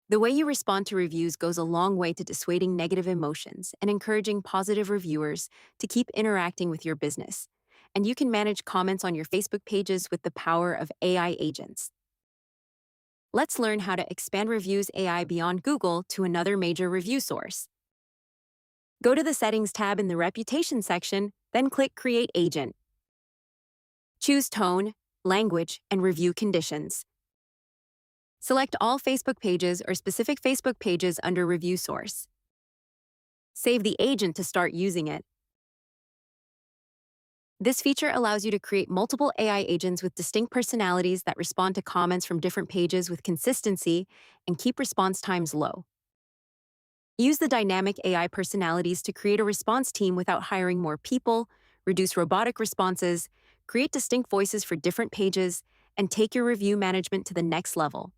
The way you respond to reviews goes a long way to dissuading negative emotions and encouraging positive reviewers to keep interacting with your business. And you can manage comments on your Facebook pages with the power of AI agents. Let's learn how to expand Reviews AI beyond Google to another major review source. Go to the Settings tab in the Reputation section, then click Create Agent. Choose Tone, Language, and Review Conditions. Select all Facebook pages or specific Facebook pages under Review Source. Save the agent to start using it. This feature allows you to create multiple AI agents with distinct personalities that respond to comments from different pages with consistency and keep response times low. Use the dynamic AI personalities to create a response team without hiring more people, reduce robotic responses, create distinct voices for different pages, and take your review management to the next level.